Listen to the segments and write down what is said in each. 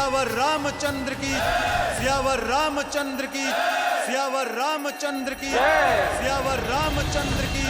सियावर रामचंद्र की, सियावर रामचंद्र की, सियावर रामचंद्र की, सियावर रामचंद्र की।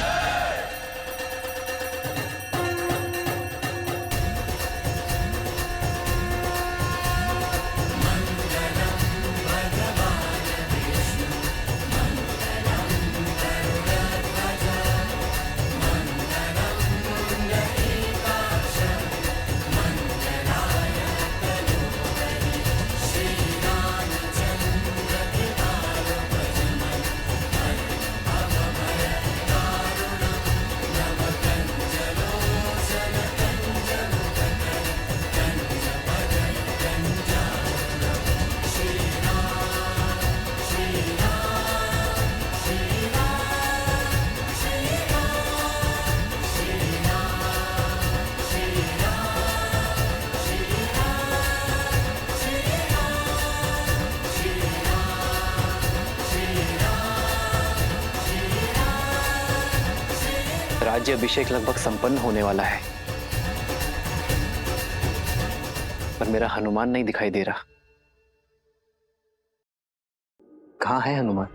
राज्य अभिषेक लगभग संपन्न होने वाला है, पर मेरा हनुमान नहीं दिखाई दे रहा। कहाँ है हनुमान?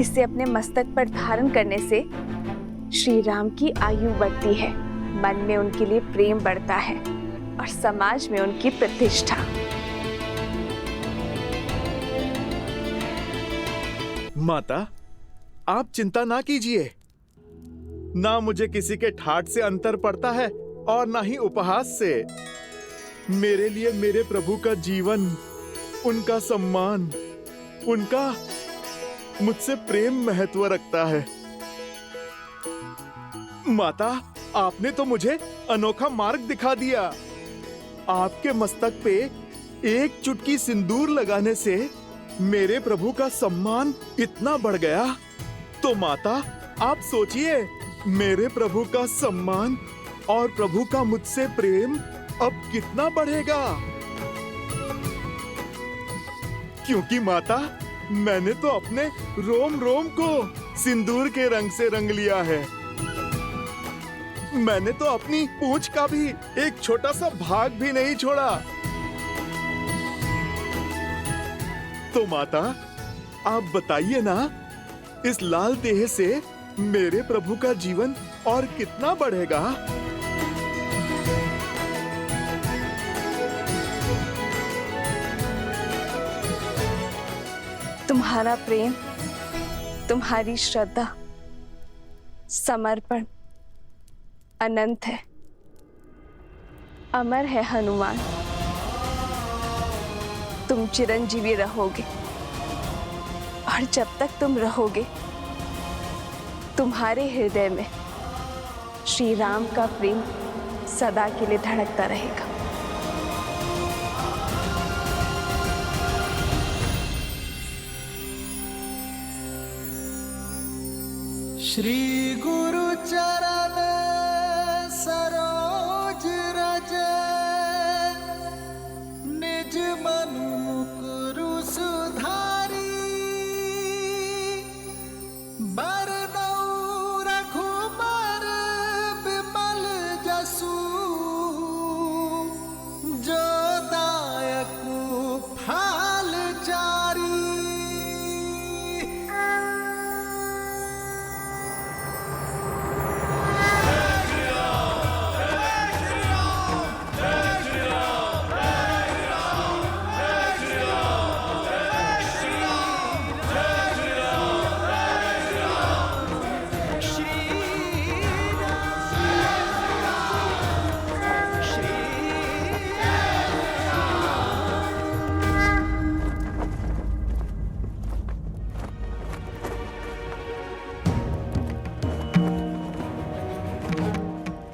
इसे अपने मस्तक पर धारण करने से श्री राम की आयु बढ़ती है, मन में उनके लिए प्रेम बढ़ता है और समाज में उनकी प्रतिष्ठा। माता, आप चिंता ना कीजिए। ना मुझे किसी के ठाठ से अंतर पड़ता है और ना ही उपहास से। मेरे लिए मेरे प्रभु का जीवन, उनका सम्मान, उनका मुझसे प्रेम महत्व रखता है। माता, आपने तो मुझे अनोखा मार्ग दिखा दिया। आपके मस्तक पे एक चुटकी सिंदूर लगाने से मेरे प्रभु का सम्मान इतना बढ़ गया। तो माता, आप सोचिए, मेरे प्रभु का सम्मान और प्रभु का मुझसे प्रेम अब कितना बढ़ेगा। क्योंकि माता, मैंने तो अपने रोम रोम को सिंदूर के रंग से रंग लिया है। मैंने तो अपनी पूंछ का भी एक छोटा सा भाग भी नहीं छोड़ा। तो माता, आप बताइए ना, इस लाल देह से मेरे प्रभु का जीवन और कितना बढ़ेगा। तुम्हारा प्रेम, तुम्हारी श्रद्धा, समर्पण अनंत है, अमर है हनुमान। तुम चिरंजीवी रहोगे और जब तक तुम रहोगे, तुम्हारे हृदय में श्री राम का प्रेम सदा के लिए धड़कता रहेगा। श्री गुरु चरण सरोज रज निज मनु मुकुरु सुधारी बरनौ रघुबर बिमल जसु जो दायकु फल चारी।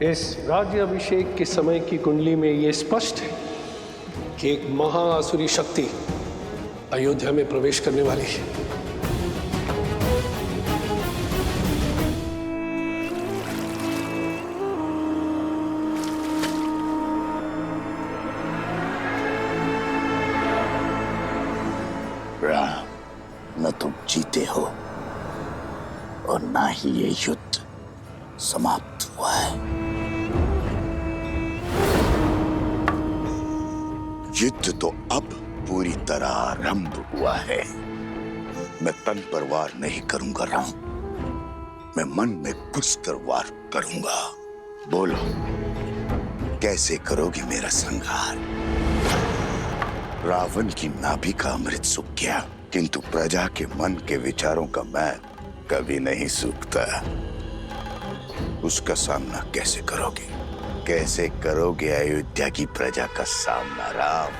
इस राज्य अभिषेक के समय की कुंडली में यह स्पष्ट है कि एक महाआसुरी शक्ति अयोध्या में प्रवेश करने वाली है। राम, न तुम जीते हो और ना ही ये युद्ध समाप्त हुआ है। युद्ध तो अब पूरी तरह आरंभ हुआ है। मैं तन पर वार नहीं करूंगा राम, मैं मन में घुसकर वार करूंगा। बोलो, कैसे करोगे मेरा संहार? रावण की नाभि का अमृत सूख गया, किंतु प्रजा के मन के विचारों का मैं कभी नहीं सूखता। उसका सामना कैसे करोगे? कैसे करोगे अयोध्या की प्रजा का सामना राम?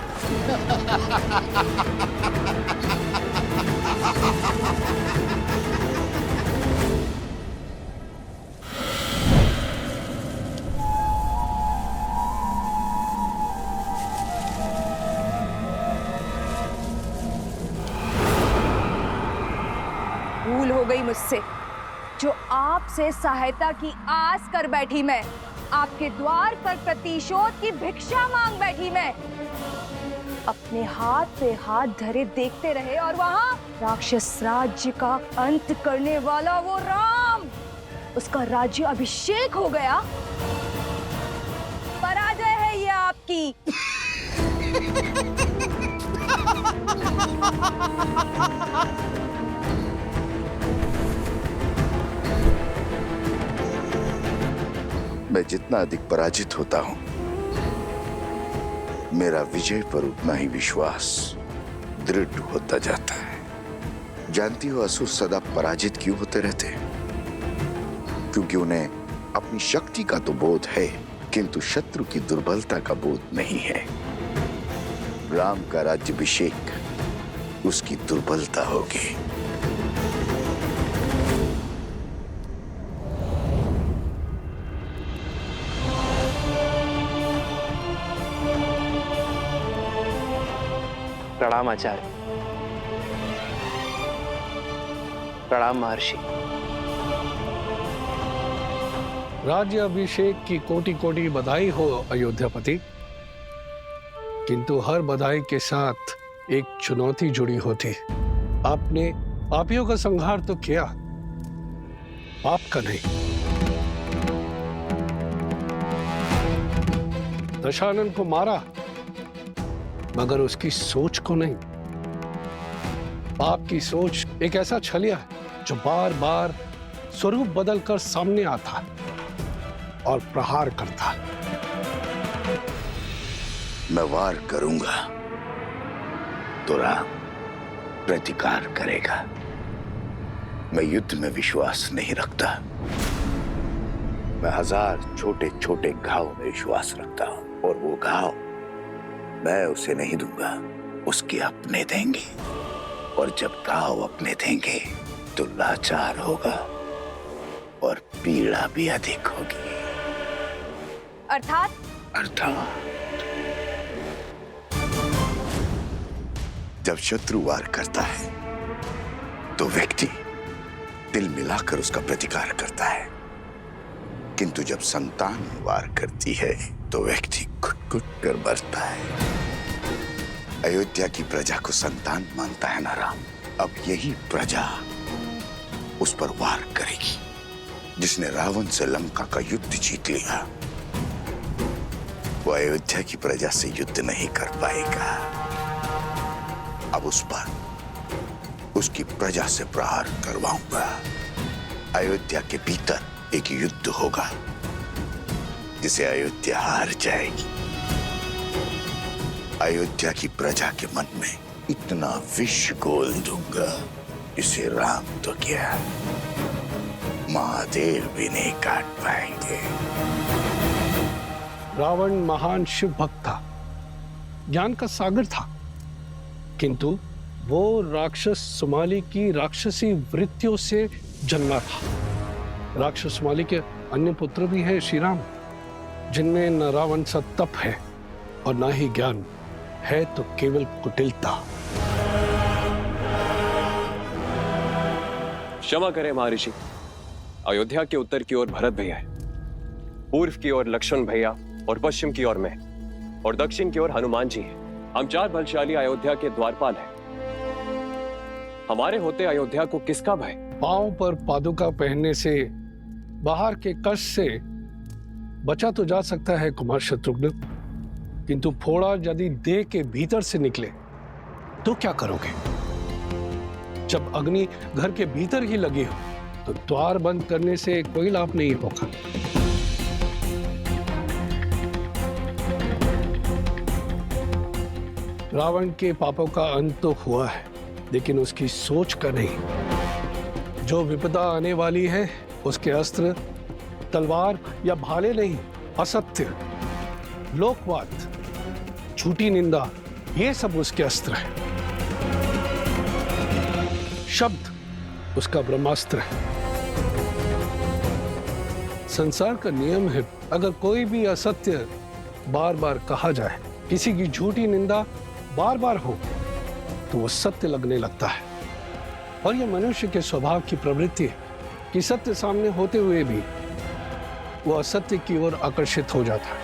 भूल हो गई मुझसे, जो आपसे सहायता की आस कर बैठी मैं, आपके द्वार पर प्रतिशोध की भिक्षा मांग बैठी मैं। अपने हाथ पे हाथ धरे देखते रहे और वहां राक्षस राज्य का अंत करने वाला वो राम, उसका राज्य अभिषेक हो गया। पराजय है ये आपकी। मैं जितना अधिक पराजित होता हूं, मेरा विजय पर उतना ही विश्वास दृढ़ होता जाता है। जानती हो असुर सदा पराजित क्यों होते रहते हैं? क्योंकि उन्हें अपनी शक्ति का तो बोध है, किंतु शत्रु की दुर्बलता का बोध नहीं है। राम का राज्याभिषेक उसकी दुर्बलता होगी। प्रणाम आचार्य। प्रणाम महर्षि। राज्य अभिषेक की कोटि कोटि बधाई हो अयोध्यापति, किंतु हर बधाई के साथ एक चुनौती जुड़ी होती। आपने पापियों का संहार तो किया, पाप का नहीं। दशानन को मारा, मगर उसकी सोच को नहीं। पाप की सोच एक ऐसा छलिया है जो बार बार स्वरूप बदलकर सामने आता और प्रहार करता। मैं वार करूंगा तो राम प्रतिकार करेगा। मैं युद्ध में विश्वास नहीं रखता, मैं हजार छोटे छोटे घाव में विश्वास रखता हूं, और वो घाव मैं उसे नहीं दूंगा, उसके अपने देंगे। और जब घाव अपने देंगे तो लाचार होगा और पीड़ा भी अधिक होगी। अर्थात जब शत्रु वार करता है तो व्यक्ति दिल मिलाकर उसका प्रतिकार करता है, किंतु जब संतान वार करती है तो व्यक्ति घुट-घुट कर मरता है। अयोध्या की प्रजा को संतान मानता है ना राम। अब यही प्रजा उस पर वार करेगी। जिसने रावण से लंका का युद्ध जीत लिया वो अयोध्या की प्रजा से युद्ध नहीं कर पाएगा। अब उस पर उसकी प्रजा से प्रहार करवाऊंगा। अयोध्या के भीतर एक युद्ध होगा जिसे अयोध्या हार जाएगी। अयोध्या की प्रजा के मन में इतना विष घोल दूंगा जिसे राम तो क्या महादेव भी नहीं काट पाएंगे। रावण महान शिव भक्त था, ज्ञान का सागर था, किंतु वो राक्षस सुमाली की राक्षसी वृत्तियों से जन्मा था। राक्षस सुमाली के अन्य पुत्र भी हैं श्री राम, जिनमें न रावण सा तप है और न ही ज्ञान है, तो केवल कुटिलता। क्षमा करें महर्षि, अयोध्या के उत्तर की ओर भरत भैया है, पूर्व की ओर लक्ष्मण भैया और पश्चिम की ओर मैं और दक्षिण की ओर हनुमान जी हैं। हम 4 बलशाली अयोध्या के द्वारपाल हैं। हमारे होते अयोध्या को किसका भय? पांव पर पादुका पहनने से, बाहर के कष्ट से बचा तो जा सकता है कुमार शत्रुघ्न, किंतु फोड़ा यदि देह के भीतर से निकले तो क्या करोगे? जब अग्नि घर के भीतर ही लगी हो तो द्वार बंद करने से कोई लाभ नहीं होगा। रावण के पापों का अंत तो हुआ है, लेकिन उसकी सोच का नहीं। जो विपदा आने वाली है उसके अस्त्र तलवार या भाले नहीं, असत्य, लोकवाद, झूठी निंदा, ये सब उसके अस्त्र है। शब्द उसका ब्रह्मास्त्र है। संसार का नियम है, अगर कोई भी असत्य बार बार कहा जाए, किसी की झूठी निंदा बार बार हो, तो वो सत्य लगने लगता है। और यह मनुष्य के स्वभाव की प्रवृत्ति है कि सत्य सामने होते हुए भी वो असत्य की ओर आकर्षित हो जाता है।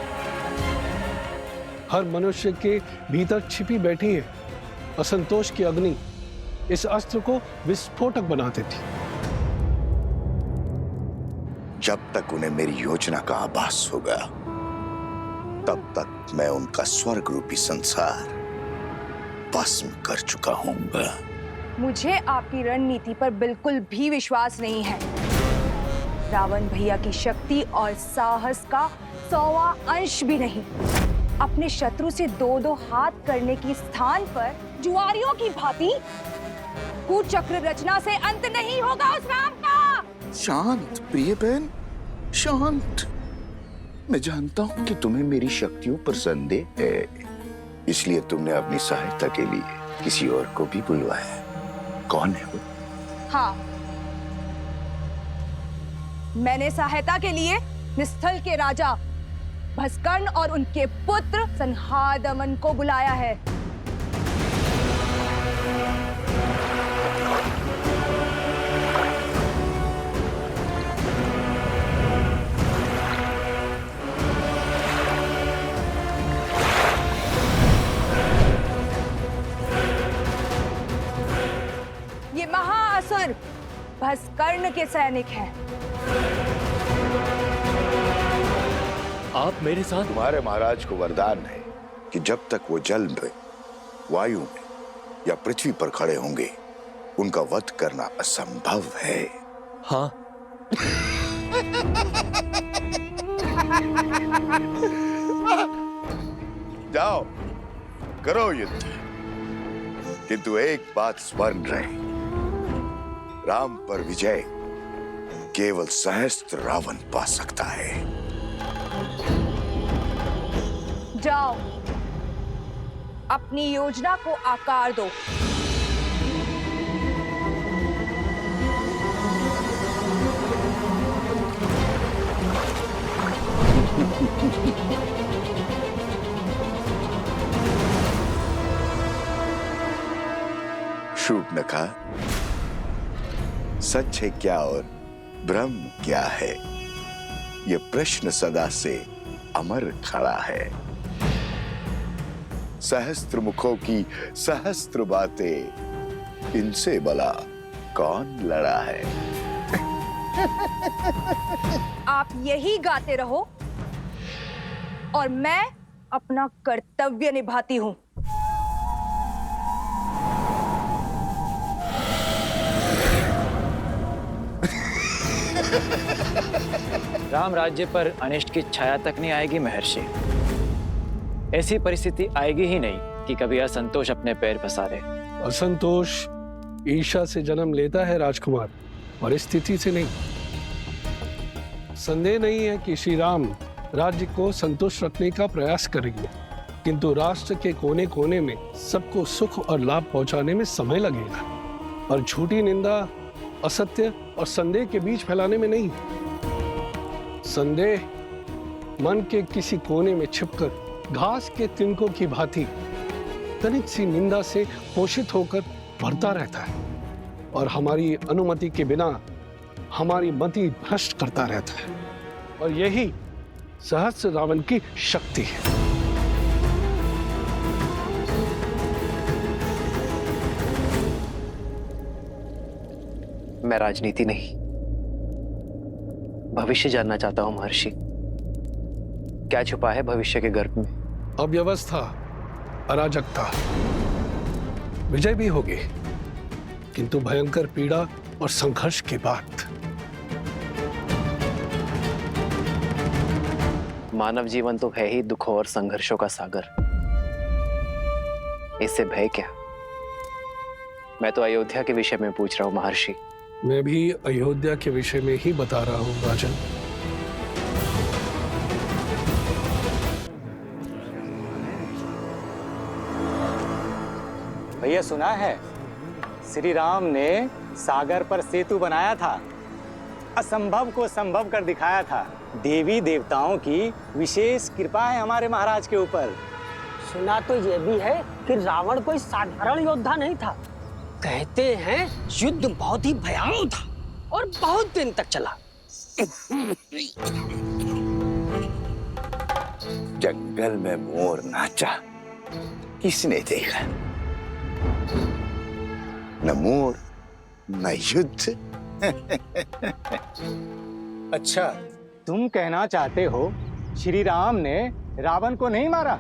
हर मनुष्य के भीतर छिपी बैठी है असंतोष की अग्नि, इस अस्त्र को विस्फोटक बना देती। जब तक उन्हें मेरी योजना का आभास होगा तब तक मैं उनका स्वर्ग रूपी संसार भस्म कर चुका हूंगा। मुझे आपकी रणनीति पर बिल्कुल भी विश्वास नहीं है। रावण भैया की शक्ति और साहस का 100वां अंश भी नहीं। अपने शत्रु से 2-2 हाथ करने की स्थान पर जुआरियों की भांति कुचक्र रचना से अंत नहीं होगा उस राम का। शांत प्रिय बहन, शांत। मैं जानता हूं कि तुम्हें मेरी शक्तियों पर संदेह है, इसलिए तुमने अपनी सहायता के लिए किसी और को भी बुलवाया। कौन है वो? हाँ, मैंने सहायता के लिए निस्थल के राजा भस्कर्ण और उनके पुत्र संहादमन को बुलाया है। ये महाअसुर भस्कर्ण के सैनिक हैं। आप मेरे साथ? तुम्हारे महाराज को वरदान है कि जब तक वो जल में, वायु में या पृथ्वी पर खड़े होंगे उनका वध करना असंभव है। हाँ। जाओ करो युद्ध, किंतु एक बात स्मरण रहे, राम पर विजय केवल सहस्त्र रावण पा सकता है। जाओ, अपनी योजना को आकार दो। शूर्पणखा, सच है क्या और ब्रह्म क्या है, यह प्रश्न सदा से अमर खड़ा है। सहस्त्र मुखों की सहस्त्र बातें, इनसे भला कौन लड़ा है। आप यही गाते रहो और मैं अपना कर्तव्य निभाती हूं। राम राज्य पर अनिष्ट की छाया तक नहीं आएगी महर्षि। ऐसी परिस्थिति आएगी ही नहीं कि कभी असंतोष अपने पैर पसारे। असंतोष ईर्ष्या से जन्म लेता है राजकुमार, परिस्थिति से नहीं। संदेह नहीं है कि श्री राम राज्य को संतुष्ट रखने का प्रयास करेंगे, किंतु राष्ट्र के कोने कोने में सबको सुख और लाभ पहुंचाने में समय लगेगा, और झूठी निंदा, असत्य और संदेह के बीच फैलाने में नहीं। संदेह मन के किसी कोने में छिपकर घास के तिनकों की भांति तनिक सी निंदा से पोषित होकर बढ़ता रहता है, और हमारी अनुमति के बिना हमारी मति भ्रष्ट करता रहता है, और यही सहस्त्र रावण की शक्ति है। मैं राजनीति नहीं, भविष्य जानना चाहता हूं महर्षि। क्या छुपा है भविष्य के गर्भ में? अव्यवस्था, अराजकता, विजय भी होगी, किंतु भयंकर पीड़ा और संघर्ष के बाद। मानव जीवन तो है ही दुखों और संघर्षों का सागर, इससे भय क्या? मैं तो अयोध्या के विषय में पूछ रहा हूं महर्षि। मैं भी अयोध्या के विषय में ही बता रहा हूं राजन। भैया सुना है, श्री राम ने सागर पर सेतु बनाया था, असंभव को संभव कर दिखाया था। देवी देवताओं की विशेष कृपा है हमारे महाराज के ऊपर। सुना तो ये भी है कि रावण कोई साधारण योद्धा नहीं था। कहते हैं युद्ध बहुत ही भयावह था और बहुत दिन तक चला। जंगल में मोर नाचा, किसने देखा? न मोर न युद्ध। अच्छा, तुम कहना चाहते हो श्री राम ने रावण को नहीं मारा?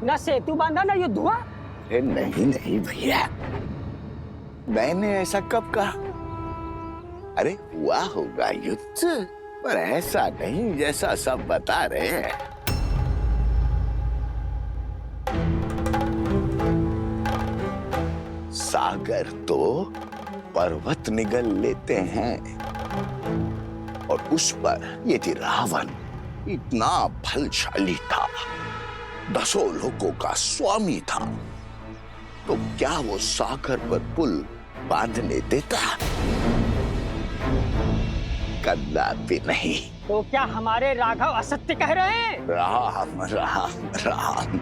न सेतु बांधा न युद्ध हुआ। नहीं नहीं भैया, मैंने ऐसा कब कहा? अरे हुआ होगा युद्ध, पर ऐसा नहीं जैसा सब बता रहे हैं। सागर तो पर्वत निगल लेते हैं, और उस पर यदि रावण इतना बलशाली था, 10 लोगों का स्वामी था, तो क्या वो सागर पर पुल बांधने देता? कदापि नहीं। तो क्या हमारे राघव असत्य कह रहे हैं? राम राम राम,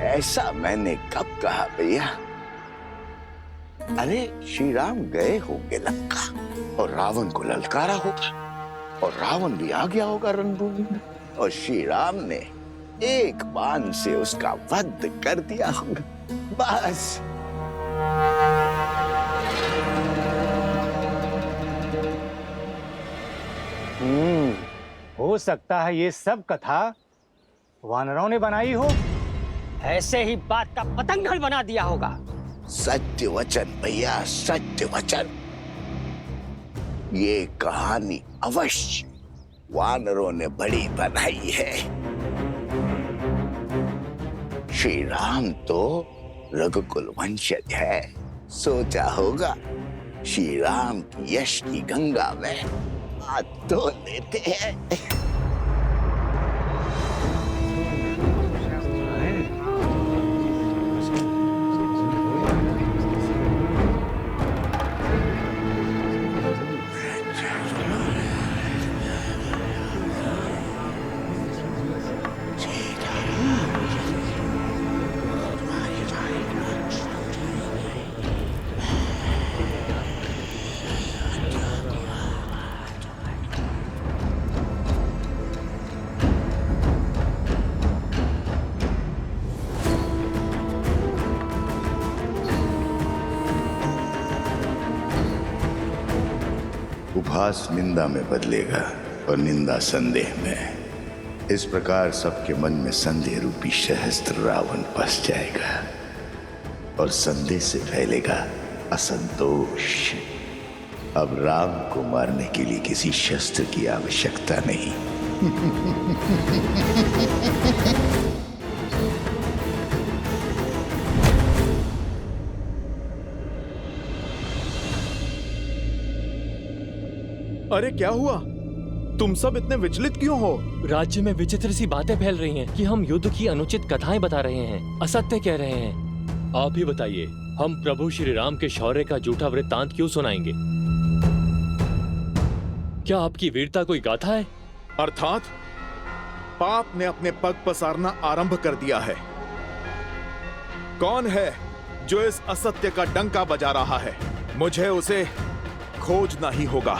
ऐसा मैंने कब कहा भैया? अरे श्री राम गए होंगे लंका और रावण को ललकारा होगा, और रावण भी आ गया होगा रणभूमि में, और श्री राम ने एक बाण से उसका वध कर दिया होगा, बस। हो सकता है ये सब कथा वानरों ने बनाई हो। ऐसे ही बात का पतंगड़ बना दिया होगा। सत्य वचन भैया, सत्य वचन। ये कहानी अवश्य वानरों ने बड़ी बनाई है। श्री राम तो रघुकुल वंशज है, सोचा होगा श्री राम की यश की गंगा में हाथ धो लेते हैं। उपहास निंदा में बदलेगा और निंदा संदेह में। इस प्रकार सबके मन में संदेह रूपी सहस्त्र रावण बस जाएगा और संदेह से फैलेगा असंतोष। अब राम को मारने के लिए किसी शस्त्र की आवश्यकता नहीं। अरे क्या हुआ? तुम सब इतने विचलित क्यों हो? राज्य में विचित्र सी बातें फैल रही हैं कि हम युद्ध की अनुचित कथाएं बता रहे हैं, असत्य कह रहे हैं। आप ही बताइए, हम प्रभु श्री राम के शौर्य का झूठा वृत्तांत क्यों सुनाएंगे? क्या आपकी वीरता कोई गाथा है? अर्थात पाप ने अपने पग पसारना आरंभ कर दिया है। कौन है जो इस असत्य का डंका बजा रहा है? मुझे उसे खोजना ही होगा।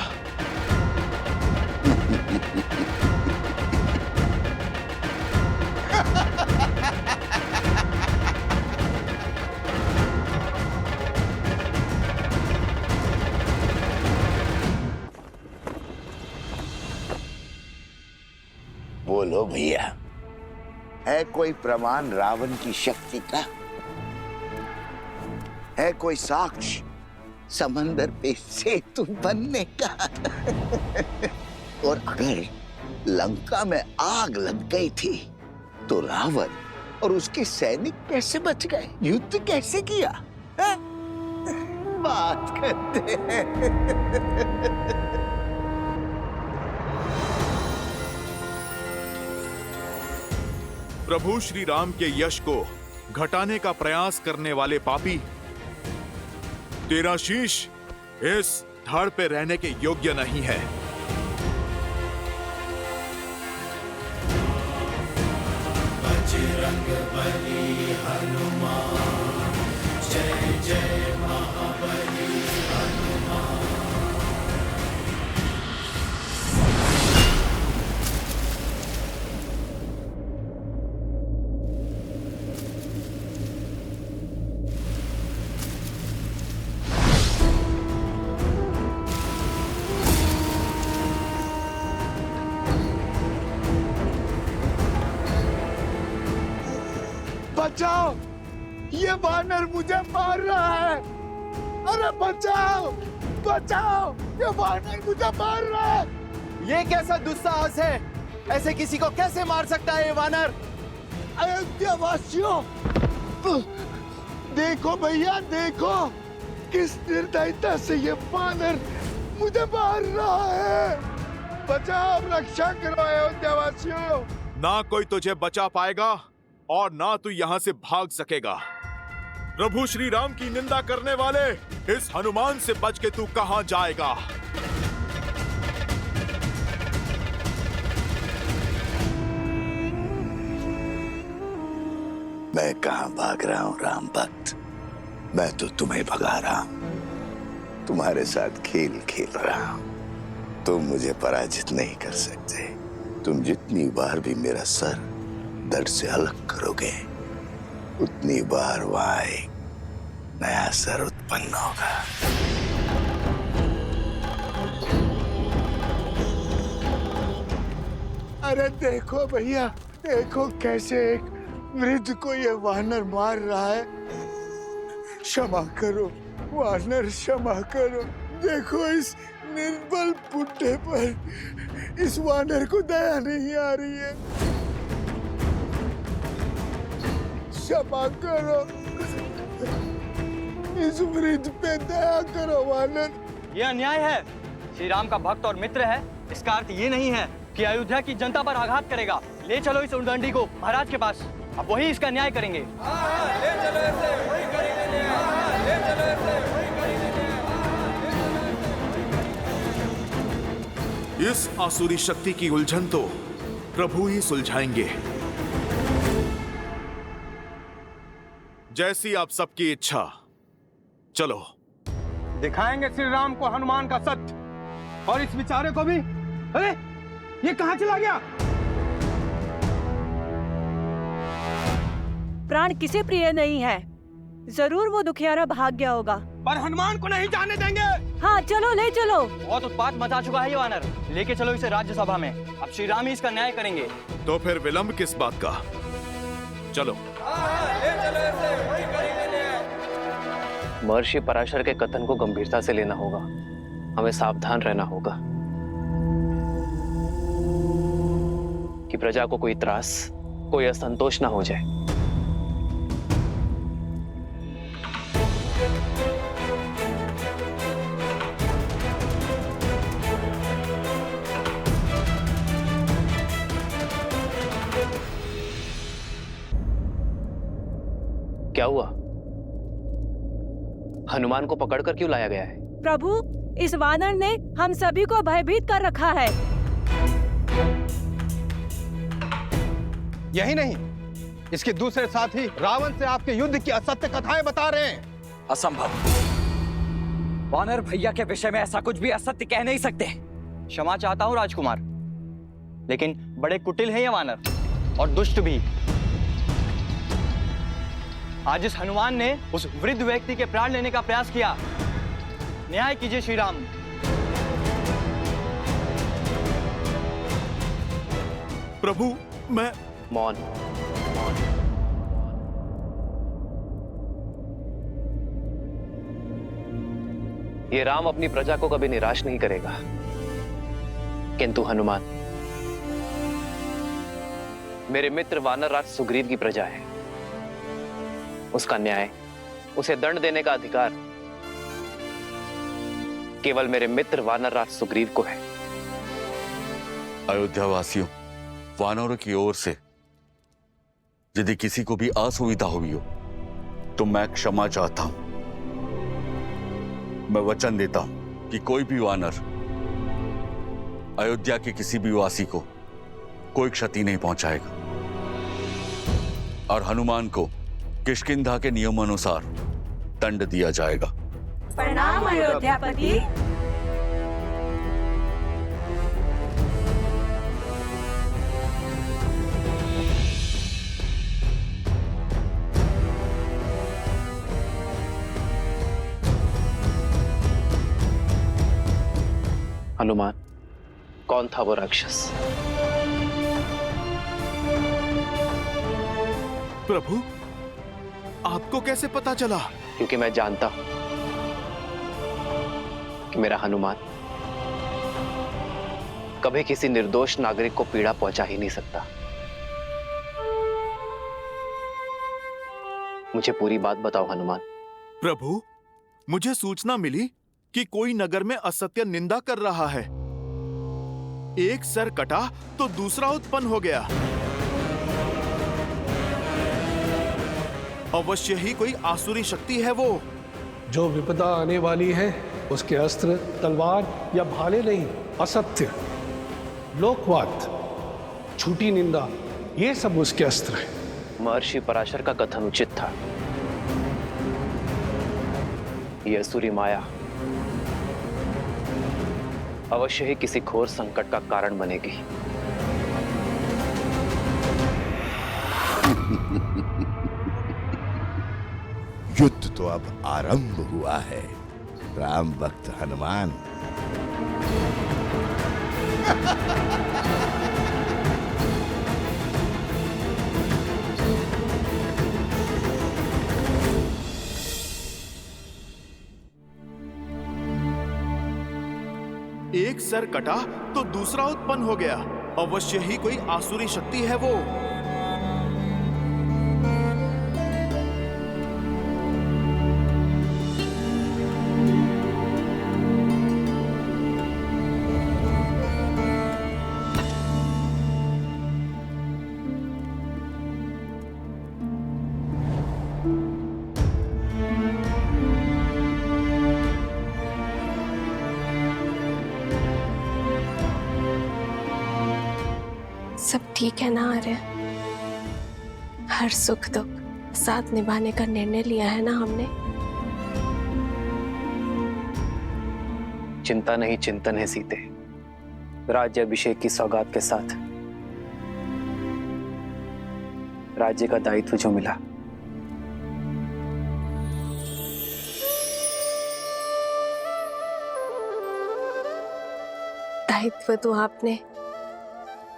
बोलो भैया, है कोई प्रमाण रावण की शक्ति का? है कोई साक्ष्य समंदर पे सेतु बनने का? और अगर लंका में आग लग गई थी तो रावण और उसके सैनिक कैसे बच गए? युद्ध कैसे किया? है? बात करते हैं। प्रभु श्री राम के यश को घटाने का प्रयास करने वाले पापी, तेरा शीश इस धड़ पे रहने के योग्य नहीं है। बजरंग बली हनुमान, जय जय महाबली हनुमान। बचाओ, ये वानर मुझे मार रहा है। अरे बचाओ, बचाओ, ये वानर मुझे मार रहा है। ये कैसा दुस्साहस है? ऐसे किसी को कैसे मार सकता है ये वानर? अयोध्या वासियों, देखो भैया, देखो किस निर्दयता से ये वानर मुझे मार रहा है। बचाओ, रक्षा करो अयोध्या वासियों। ना कोई तुझे बचा पाएगा और ना तू यहां से भाग सकेगा। प्रभु श्री राम की निंदा करने वाले इस हनुमान से बच के तू कहां जाएगा? मैं कहां भाग रहा हूं राम भक्त? मैं तो तुम्हें भगा रहा हूं, तुम्हारे साथ खेल खेल रहा हूं। तुम मुझे पराजित नहीं कर सकते। तुम जितनी बार भी मेरा सर धड़ से अलग करोगे, उतनी बार वहां एक नया सर उत्पन्न होगा। अरे देखो भैया, देखो कैसे एक वृद्ध को ये वानर मार रहा है। क्षमा करो वानर, क्षमा करो। देखो इस निर्बल बुड्ढे पर इस वानर को दया नहीं आ रही है। क्षमा करो, इस वृद्ध पे दया करो वानर। ये अन्याय है। श्री राम का भक्त और मित्र है, इसका अर्थ ये नहीं है कि अयोध्या की जनता पर आघात करेगा। ले चलो इस उद्दंडी को महाराज के पास, अब वही इसका न्याय करेंगे। ले चलो इसे, वही करेंगे न्याय। ले चलो इसे, वही करेंगे न्याय। इस आसुरी शक्ति की उलझन तो प्रभु ही सुलझाएंगे। जैसी आप सबकी इच्छा। चलो दिखाएंगे श्री राम को हनुमान का सत्य, और इस विचारे को भी। अरे ये कहां चला गया? प्राण किसे प्रिय नहीं है, जरूर वो दुखियारा भाग गया होगा। पर हनुमान को नहीं जाने देंगे। हाँ चलो ले चलो। बहुत उत्पात मचा चुका है ये वानर। लेके चलो इसे राज्यसभा में। अब श्री राम ही इसका न्याय करेंगे। तो फिर विलंब किस बात का? चलो। महर्षि पराशर के कथन को गंभीरता से लेना होगा। हमें सावधान रहना होगा कि प्रजा को कोई त्रास, कोई असंतोष ना हो जाए। क्या हुआ? हनुमान को पकड़कर क्यों लाया गया है? प्रभु, इस वानर ने हम सभी को भयभीत कर रखा है। यही नहीं, इसके दूसरे साथी रावण से आपके युद्ध की असत्य कथाएं बता रहे हैं। असंभव। वानर भैया के विषय में ऐसा कुछ भी असत्य कह नहीं सकते। क्षमा चाहता हूँ राजकुमार, लेकिन बड़े कुटिल हैं ये वानर और दुष्ट भी। आज इस हनुमान ने उस वृद्ध व्यक्ति के प्राण लेने का प्रयास किया। न्याय कीजिए श्री राम। प्रभु, मैं मौन। ये राम अपनी प्रजा को कभी निराश नहीं करेगा, किंतु हनुमान मेरे मित्र वानरराज सुग्रीव की प्रजा है। उसका न्याय, उसे दंड देने का अधिकार केवल मेरे मित्र वानरराज सुग्रीव को है। अयोध्या वासियों, वानरों की ओर से यदि किसी को भी असुविधा हुई हो तो मैं क्षमा चाहता हूं। मैं वचन देता हूं कि कोई भी वानर अयोध्या के किसी भी वासी को कोई क्षति नहीं पहुंचाएगा और हनुमान को किष्किंधा के नियमानुसार दंड दिया जाएगा। प्रणाम अयोध्यापति। हनुमान, कौन था वो राक्षस? प्रभु, आपको कैसे पता चला? क्योंकि मैं जानता हूं कि मेरा हनुमान कभी किसी निर्दोष नागरिक को पीड़ा पहुंचा ही नहीं सकता। मुझे पूरी बात बताओ हनुमान। प्रभु, मुझे सूचना मिली कि कोई नगर में असत्य निंदा कर रहा है। एक सर कटा तो दूसरा उत्पन्न हो गया। अवश्य ही कोई आसुरी शक्ति है वो। जो विपदा आने वाली है उसके अस्त्र तलवार या भाले नहीं, असत्य, लोकवाद, झूठी निंदा, ये सब उसके अस्त्र हैं। महर्षि पराशर का कथन उचित था। यह असुरी माया अवश्य ही किसी घोर संकट का कारण बनेगी। युद्ध तो अब आरंभ हुआ है, राम भक्त हनुमान। एक सर कटा तो दूसरा उत्पन्न हो गया। अवश्य ही कोई आसुरी शक्ति है वो। सब ठीक है ना आर्य? हर सुख दुख साथ निभाने का निर्णय लिया है ना हमने? चिंता नहीं चिंतन है सीते। राज्याभिषेक की सौगात के साथ राज्य का दायित्व जो मिला दायित्व तो आपने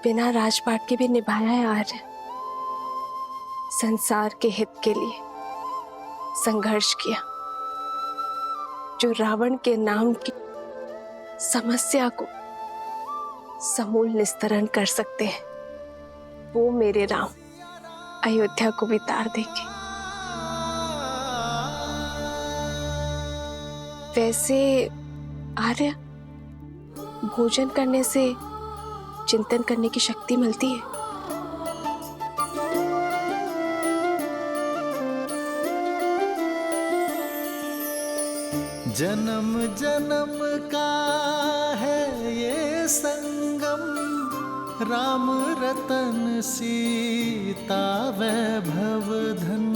बिना राजपाट के भी निभाया है आर्य। संसार के हित के लिए संघर्ष किया। जो रावण के नाम की समस्या को समूल निस्तरण कर सकते हैं, वो मेरे राम अयोध्या को भी तार देंगे। वैसे आर्य, भोजन करने से चिंतन करने की शक्ति मिलती है। जन्म जन्म का है ये संगम, राम रतन सीता वैभव धन।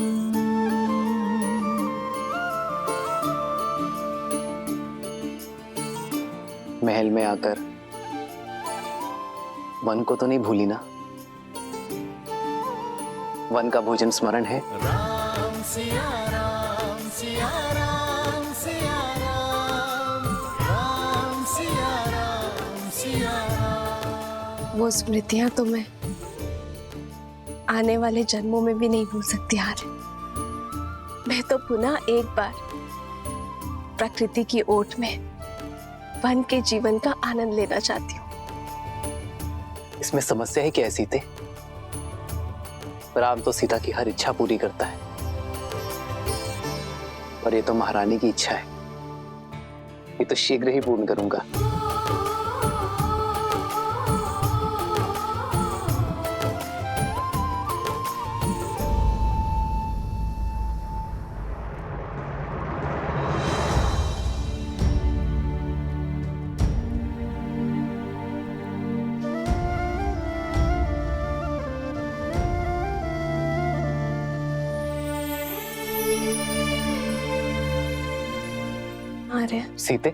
महल में आकर वन को तो नहीं भूली ना? वन का भोजन स्मरण है? राम सिया राम सिया राम सिया राम, राम सिया राम सिया राम। वो स्मृतियां तो मैं आने वाले जन्मों में भी नहीं भूल सकती आर्य। मैं तो पुनः एक बार प्रकृति की ओट में वन के जीवन का आनंद लेना चाहती हूँ। इसमें समस्या है क्या सीते? राम तो सीता की हर इच्छा पूरी करता है, और ये तो महारानी की इच्छा है। ये तो शीघ्र ही पूर्ण करूंगा। सीते,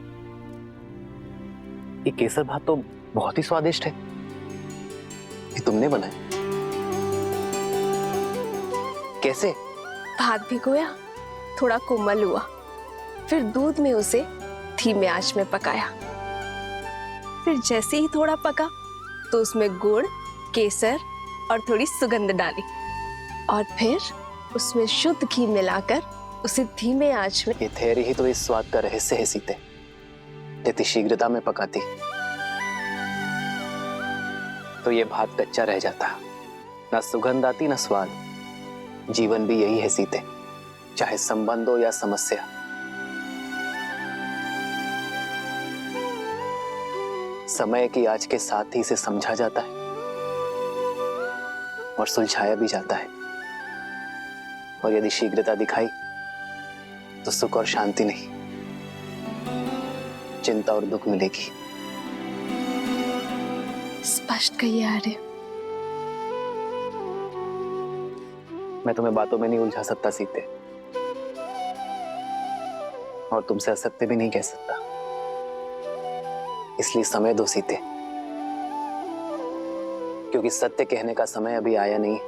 ये केसर भात तो बहुत ही स्वादिष्ट है। ये तुमने बनाया? कैसे? भात भिगोया, थोड़ा कोमल हुआ, फिर दूध में उसे धीमे आंच में पकाया। फिर जैसे ही थोड़ा पका तो उसमें गुड़, केसर और थोड़ी सुगंध डाली, और फिर उसमें शुद्ध घी मिलाकर उसे धीमे आंच में। ये ठहरी ही तो इस स्वाद का रहस्य है सीते। यदि शीघ्रता में पकाती तो ये भात कच्चा रह जाता, ना सुगंध आती ना स्वाद। जीवन भी यही है सीते, चाहे संबंध हो या समस्या। समय की आज के साथ ही इसे समझा जाता है और सुलझाया भी जाता है। और यदि शीघ्रता दिखाई तो सुख और शांति नहीं, चिंता और दुख मिलेगी। स्पष्ट कहिए आर्य। मैं तुम्हें बातों में नहीं उलझा सकता सीते, और तुमसे असत्य भी नहीं कह सकता। इसलिए समय दो सीते, क्योंकि सत्य कहने का समय अभी आया नहीं।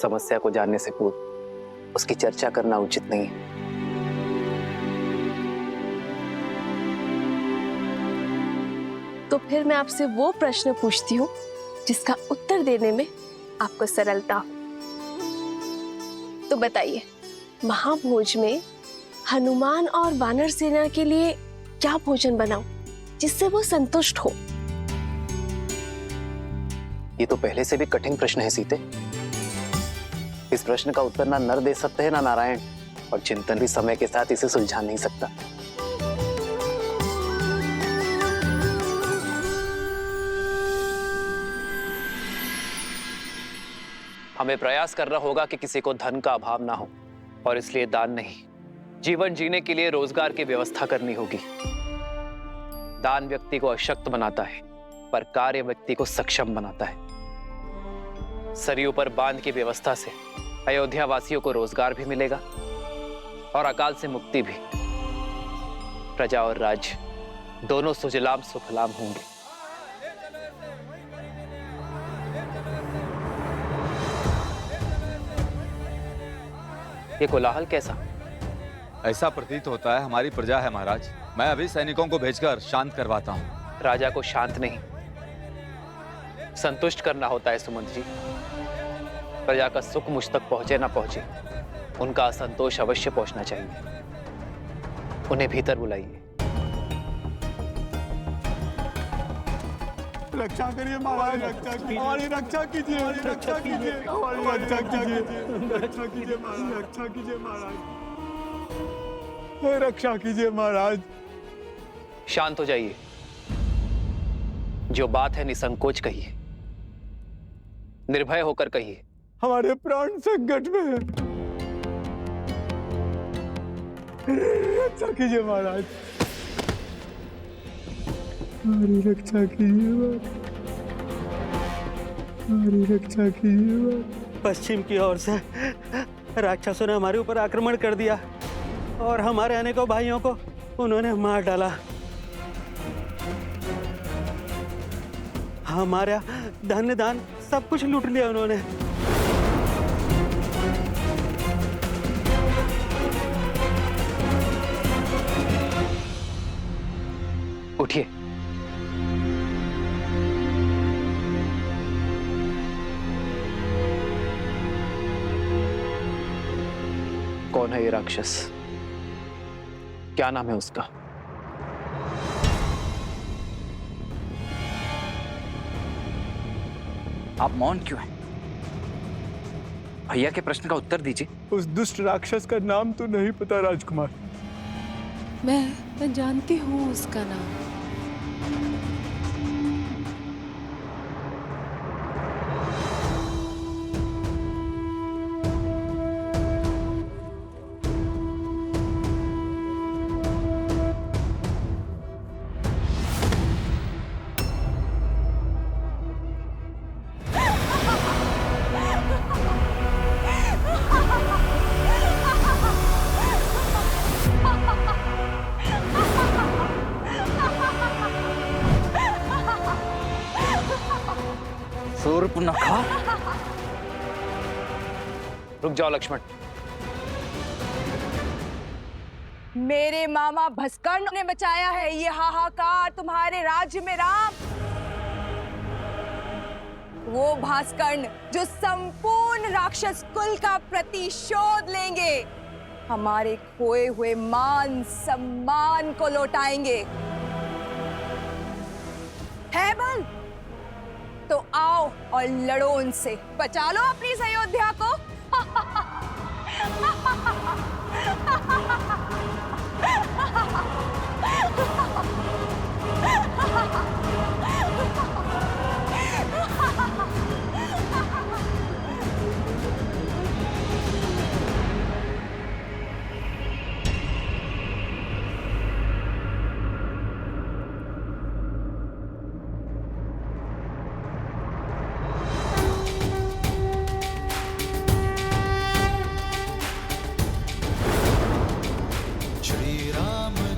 समस्या को जानने से पूर्व उसकी चर्चा करना उचित नहीं है। तो फिर मैं आपसे वो प्रश्न पूछती हूँ जिसका उत्तर देने में आपको सरलता हो। तो बताइए, महाभोज में हनुमान और वानर सेना के लिए क्या भोजन बनाऊं जिससे वो संतुष्ट हो? ये तो पहले से भी कठिन प्रश्न है सीते। इस प्रश्न का उत्तर ना नर दे सकते हैं ना नारायण, और चिंतन भी समय के साथ इसे सुलझा नहीं सकता। हमें प्रयास करना होगा कि किसी को धन का अभाव ना हो, और इसलिए दान नहीं, जीवन जीने के लिए रोजगार की व्यवस्था करनी होगी। दान व्यक्ति को अशक्त बनाता है, पर कार्य व्यक्ति को सक्षम बनाता है। सरयू पर बांध की व्यवस्था से अयोध्या वासियों को रोजगार भी मिलेगा और अकाल से मुक्ति भी। प्रजा और राज्य दोनों सुजलाम सुफलाम होंगे। ये कोलाहल कैसा? ऐसा प्रतीत होता है हमारी प्रजा है महाराज। मैं अभी सैनिकों को भेजकर शांत करवाता हूँ। राजा को शांत नहीं, संतुष्ट करना होता है सुमंत जी। प्रजा का सुख मुझ तक पहुंचे ना पहुंचे, उनका असंतोष अवश्य पहुंचना चाहिए। उन्हें भीतर बुलाइए। रक्षा करिए महाराज, रक्षा कीजिए, हमारी रक्षा कीजिए, रक्षा कीजिए, हमारी रक्षा कीजिए, रक्षा कीजिए महाराज, रक्षा कीजिए महाराज, रक्षा कीजिए महाराज। शांत हो जाइए। जो बात है निसंकोच कहिए, निर्भय होकर कहिए। हमारे प्राण संकट में है, रक्षा कीजिए महाराज, हमारी रक्षा कीजिए, हमारी रक्षा कीजिए। पश्चिम की ओर से राक्षसों ने हमारे ऊपर आक्रमण कर दिया और हमारे अनेकों भाइयों को उन्होंने मार डाला। हमारा धन दान सब कुछ लूट लिया उन्होंने। उठिए। कौन है ये राक्षस? क्या नाम है उसका? आप मौन क्यों हैं? भैया के प्रश्न का उत्तर दीजिए। उस दुष्ट राक्षस का नाम तो नहीं पता राजकुमार। मैं जानती हूँ उसका नाम। सूर्पनखा। रुक जाओ लक्ष्मण। मेरे मामा भस्कर्ण ने बचाया है ये हाहाकार तुम्हारे राज्य में राम। वो भास्कर्ण जो संपूर्ण राक्षस कुल का प्रतिशोध लेंगे, हमारे खोए हुए मान सम्मान को लौटाएंगे। है बल तो आओ और लड़ो उनसे, बचा लो अपनी इस अयोध्या को।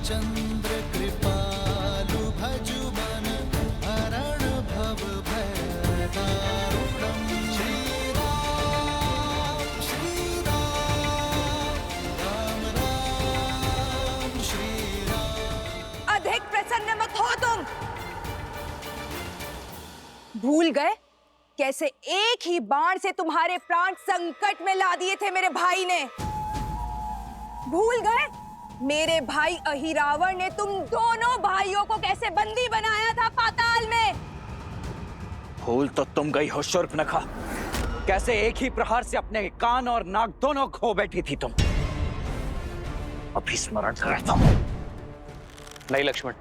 चंद्र कृपालु भजु मन हरण भव भय दारुणम्। श्री राम राम राम श्री राम। अधिक प्रसन्न मत हो तुम। भूल गए कैसे एक ही बाण से तुम्हारे प्राण संकट में ला दिए थे मेरे भाई ने? भूल गए मेरे भाई अहिरावण ने तुम दोनों भाइयों को कैसे बंदी बनाया था पाताल में? भूल तो तुम गई हो शूर्पनखा, कैसे एक ही प्रहार से अपने कान और नाक दोनों खो बैठी थी तुम। अभी स्मरण करता हूं। नहीं लक्ष्मण,